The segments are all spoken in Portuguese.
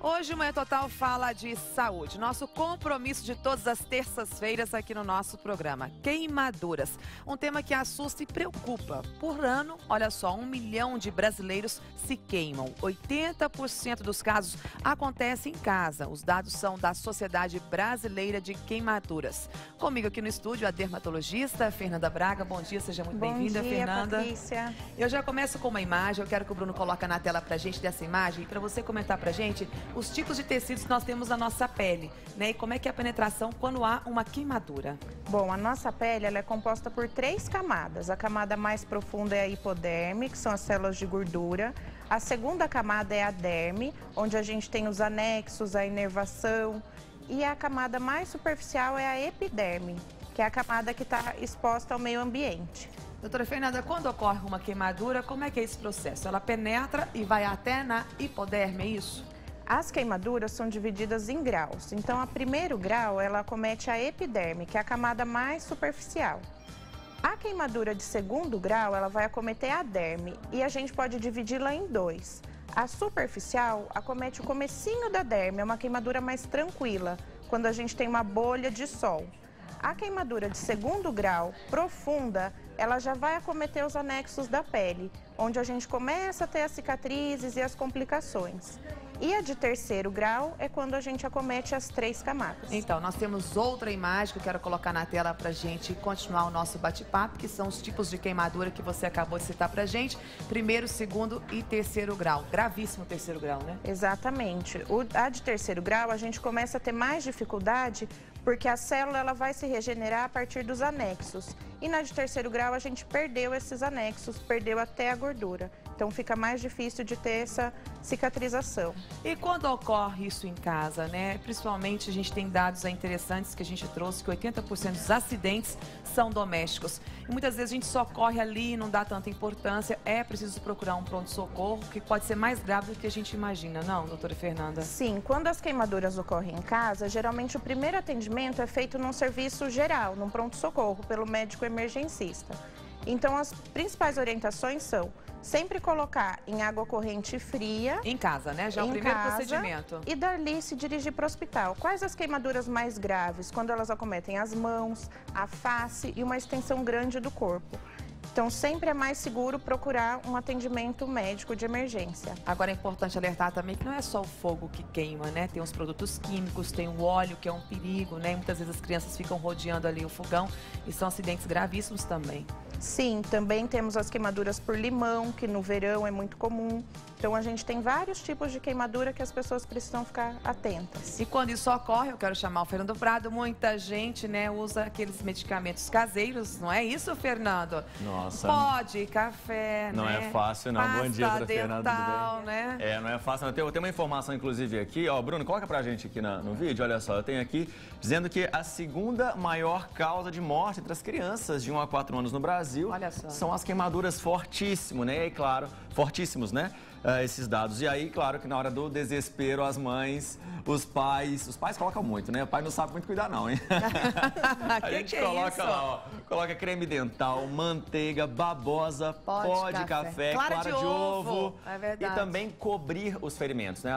Hoje o Manhã Total fala de saúde. Nosso compromisso de todas as terças-feiras aqui no nosso programa. Queimaduras. Um tema que assusta e preocupa. Por ano, olha só, 1 milhão de brasileiros se queimam. 80% dos casos acontecem em casa. Os dados são da Sociedade Brasileira de Queimaduras. Comigo aqui no estúdio, a dermatologista Fernanda Braga. Bom dia, seja muito bem-vinda, Fernanda. Bom dia, Patrícia. Eu já começo com uma imagem. Eu quero que o Bruno coloque na tela pra gente dessa imagem, para você comentar pra gente os tipos de tecidos que nós temos na nossa pele, né? E como é que é a penetração quando há uma queimadura? Bom, a nossa pele ela é composta por 3 camadas. A camada mais profunda é a hipoderme, que são as células de gordura. A segunda camada é a derme, onde a gente tem os anexos, a inervação. E a camada mais superficial é a epiderme, que é a camada que está exposta ao meio ambiente. Doutora Fernanda, quando ocorre uma queimadura, como é que é esse processo? Ela penetra e vai até na hipoderme, é isso? As queimaduras são divididas em graus. Então, a primeiro grau, ela acomete a epiderme, que é a camada mais superficial. A queimadura de segundo grau, ela vai acometer a derme e a gente pode dividi-la em 2. A superficial acomete o comecinho da derme, é uma queimadura mais tranquila, quando a gente tem uma bolha de sol. A queimadura de segundo grau, profunda, ela já vai acometer os anexos da pele, onde a gente começa a ter as cicatrizes e as complicações. E a de terceiro grau é quando a gente acomete as 3 camadas. Então, nós temos outra imagem que eu quero colocar na tela pra gente continuar o nosso bate-papo, que são os tipos de queimadura que você acabou de citar pra gente. Primeiro, segundo e terceiro grau. Gravíssimo terceiro grau, né? Exatamente. A de terceiro grau, a gente começa a ter mais dificuldade porque a célula ela vai se regenerar a partir dos anexos. E na de terceiro grau, a gente perdeu esses anexos, perdeu até a gordura. Então, fica mais difícil de ter essa cicatrização. E quando ocorre isso em casa, né? Principalmente, a gente tem dados interessantes que a gente trouxe, que 80% dos acidentes são domésticos. E muitas vezes a gente só corre ali e não dá tanta importância. É preciso procurar um pronto-socorro, que pode ser mais grave do que a gente imagina, não, doutora Fernanda? Sim, quando as queimaduras ocorrem em casa, geralmente o primeiro atendimento é feito num serviço geral, num pronto-socorro, pelo médico emergencista. Então, as principais orientações são sempre colocar em água corrente fria. Em casa, né? Já é o primeiro procedimento. E dali se dirigir para o hospital. Quais as queimaduras mais graves? Quando elas acometem as mãos, a face e uma extensão grande do corpo. Então, sempre é mais seguro procurar um atendimento médico de emergência. Agora, é importante alertar também que não é só o fogo que queima, né? Tem os produtos químicos, tem o óleo, que é um perigo, né? Muitas vezes as crianças ficam rodeando ali o fogão e são acidentes gravíssimos também. Sim, também temos as queimaduras por limão, que no verão é muito comum. Então, a gente tem vários tipos de queimadura que as pessoas precisam ficar atentas. E quando isso ocorre, eu quero chamar o Fernando Prado, muita gente, né, usa aqueles medicamentos caseiros, não é isso, Fernando? Nossa. Pode, café, não né? é fácil, não. Pasta Bom dia, doutora Fernanda, dental, tudo bem? Né? É, não é fácil. Eu tenho uma informação, inclusive, aqui. Ó, Bruno, coloca pra gente aqui no vídeo, olha só. Eu tenho aqui dizendo que a segunda maior causa de morte entre as crianças de 1 a 4 anos no Brasil são as queimaduras fortíssimas, né? E claro, fortíssimos, né? Esses dados. E aí, claro que na hora do desespero, as mães, os pais colocam muito, né? O pai não sabe muito cuidar não, hein? A gente coloca lá, ó, coloca creme dental, manteiga, babosa, pó de café, clara de ovo. É verdade. E também cobrir os ferimentos, né?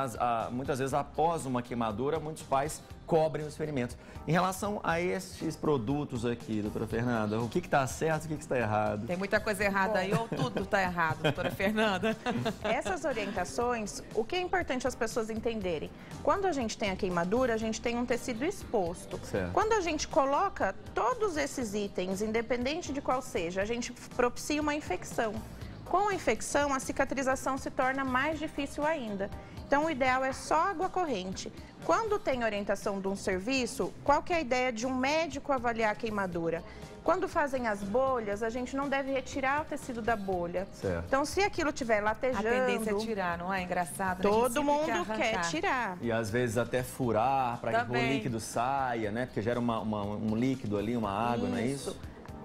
Muitas vezes após uma queimadura, muitos pais cobrem os ferimentos. Em relação a estes produtos aqui, doutora Fernanda, o que está certo e o que está errado? Tem muita coisa errada aí ou tudo está errado, doutora Fernanda? Essas orientações, o que é importante as pessoas entenderem? Quando a gente tem a queimadura, a gente tem um tecido exposto. Certo. Quando a gente coloca todos esses itens, independente de qual seja, a gente propicia uma infecção. Com a infecção, a cicatrização se torna mais difícil ainda. Então, o ideal é só água corrente. Quando tem orientação de um serviço, qual que é a ideia de um médico avaliar a queimadura? Quando fazem as bolhas, a gente não deve retirar o tecido da bolha. Certo. Então, se aquilo estiver latejando... A tendência é tirar, não é? Engraçado. Todo mundo quer tirar. E às vezes até furar para que o líquido saia, né? Porque gera um líquido ali, uma água, não é isso?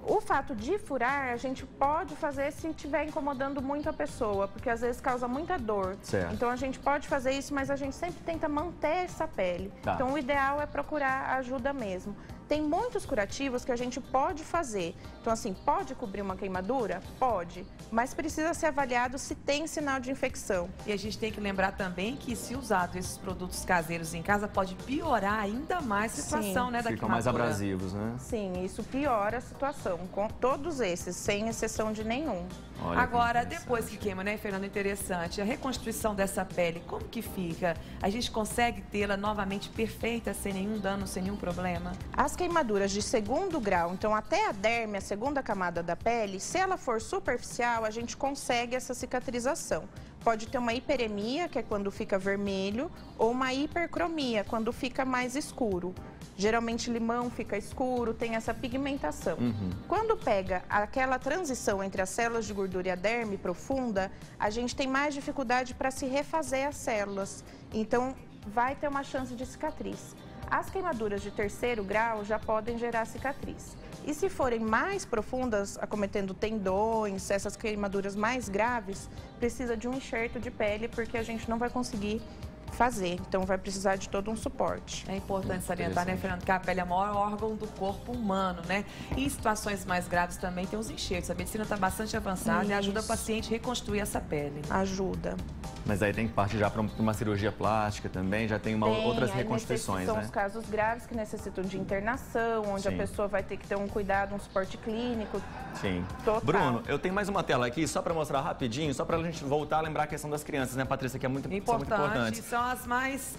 O fato de furar, a gente pode fazer se estiver incomodando muito a pessoa, porque às vezes causa muita dor. Certo. Então a gente pode fazer isso, mas a gente sempre tenta manter essa pele. Tá. Então o ideal é procurar ajuda mesmo. tem muitos curativos que a gente pode fazer. Então, assim, pode cobrir uma queimadura? Pode, mas precisa ser avaliado se tem sinal de infecção. E a gente tem que lembrar também que, se usado esses produtos caseiros em casa, pode piorar ainda mais a situação, né, da Ficam queimadura. mais abrasivos, né? Sim, isso piora a situação, com todos esses, sem exceção de nenhum. Olha, agora, depois que queima, né, Fernando, interessante, a reconstrução dessa pele, como que fica? A gente consegue tê-la novamente perfeita, sem nenhum dano, sem nenhum problema? As queimaduras de segundo grau, então até a derme, a segunda camada da pele, se ela for superficial, a gente consegue essa cicatrização. Pode ter uma hiperemia, que é quando fica vermelho, ou uma hipercromia, quando fica mais escuro. Geralmente limão fica escuro, tem essa pigmentação. Quando pega aquela transição entre as células de gordura e a derme profunda, a gente tem mais dificuldade para se refazer as células. Então, vai ter uma chance de cicatriz. As queimaduras de terceiro grau já podem gerar cicatriz. E se forem mais profundas, acometendo tendões, essas queimaduras mais graves, precisa de um enxerto de pele, porque a gente não vai conseguir fazer, então vai precisar de todo um suporte. É importante salientar, né, Fernando, que a pele é o maior órgão do corpo humano, né? E em situações mais graves também tem os enxertos. A medicina está bastante avançada e ajuda o paciente a reconstruir essa pele. Ajuda. Mas aí tem que partir já para uma cirurgia plástica também, já tem outras reconstruções, são né? os casos graves que necessitam de internação, onde a pessoa vai ter que ter um cuidado, um suporte clínico. Sim. Total. Bruno, eu tenho mais uma tela aqui, só para mostrar rapidinho, só para a gente voltar a lembrar a questão das crianças, né, Patrícia, que é muito importante. São as mais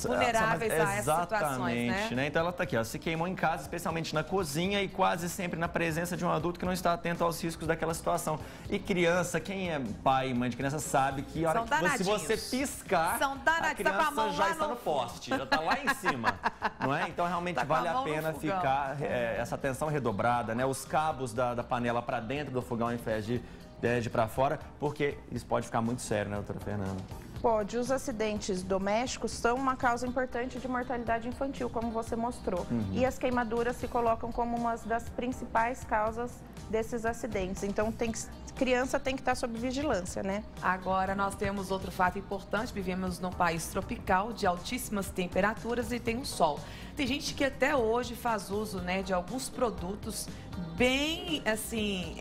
vulneráveis a essas situações, né? Então ela está aqui, ó, se queimou em casa, especialmente na cozinha e quase sempre na presença de um adulto que não está atento aos riscos daquela situação. E criança, quem é pai e mãe de criança sabe que a hora que se você piscar, a criança já está no poste, já está lá em cima, não é? Então realmente vale a pena ficar essa atenção redobrada, né? Os cabos da panela para dentro do fogão ao invés de para fora, porque isso pode ficar muito sério, né, doutora Fernanda? Pode. Os acidentes domésticos são uma causa importante de mortalidade infantil, como você mostrou. E as queimaduras se colocam como uma das principais causas desses acidentes. Então, criança tem que estar sob vigilância, né? Agora, nós temos outro fato importante. Vivemos num país tropical, de altíssimas temperaturas e tem o sol. Tem gente que até hoje faz uso, né, de alguns produtos bem, assim,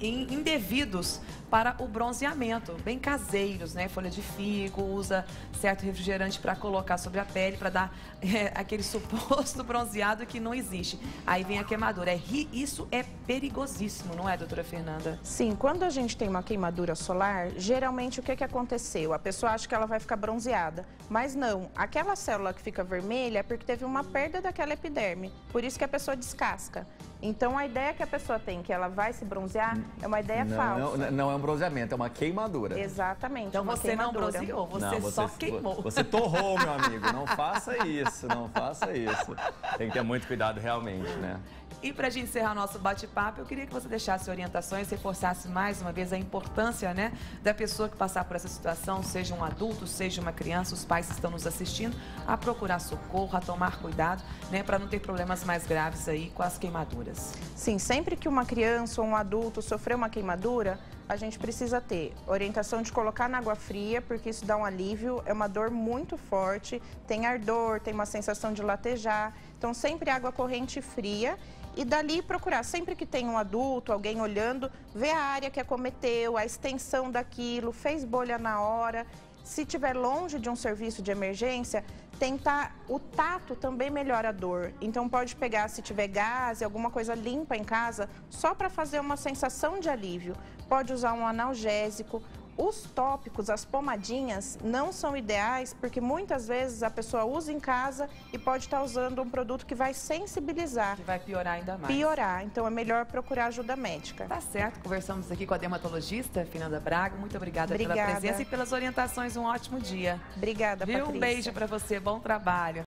indevidos para o bronzeamento, bem caseiros, né? Folha de figo, usa certo refrigerante para colocar sobre a pele, para dar aquele suposto bronzeado que não existe. Aí vem a queimadura. Isso é perigosíssimo, não é, doutora Fernanda? Sim, quando a gente tem uma queimadura solar, geralmente o que aconteceu? A pessoa acha que ela vai ficar bronzeada, mas não. Aquela célula que fica vermelha é porque teve uma perda daquela epiderme, por isso que a pessoa descasca. Então, a ideia que a pessoa tem, que ela vai se bronzear, é uma ideia falsa. Não é um bronzeamento, é uma queimadura. Exatamente, então você não bronzeou, você só queimou. Você torrou, meu amigo. Não faça isso, não faça isso. Tem que ter muito cuidado realmente, né? E para a gente encerrar nosso bate-papo, eu queria que você deixasse orientações, reforçasse mais uma vez a importância, né, da pessoa que passar por essa situação, seja um adulto, seja uma criança, os pais que estão nos assistindo, a procurar socorro, a tomar cuidado, né, para não ter problemas mais graves aí com as queimaduras. Sim, sempre que uma criança ou um adulto sofrer uma queimadura, a gente precisa ter orientação de colocar na água fria, porque isso dá um alívio, é uma dor muito forte, tem ardor, tem uma sensação de latejar, então sempre água corrente fria. E dali procurar, sempre que tem um adulto, alguém olhando, ver a área que acometeu, a extensão daquilo, fez bolha na hora. Se estiver longe de um serviço de emergência, tentar, o tato também melhora a dor. Então pode pegar, se tiver gás, alguma coisa limpa em casa, só para fazer uma sensação de alívio. Pode usar um analgésico. Os tópicos, as pomadinhas, não são ideais porque muitas vezes a pessoa usa em casa e pode estar usando um produto que vai sensibilizar. Que vai piorar ainda mais. Piorar, então é melhor procurar ajuda médica. Tá certo, conversamos aqui com a dermatologista Fernanda Braga. Muito obrigada pela presença e pelas orientações. Um ótimo dia. Obrigada, Patrícia. Um beijo para você, bom trabalho.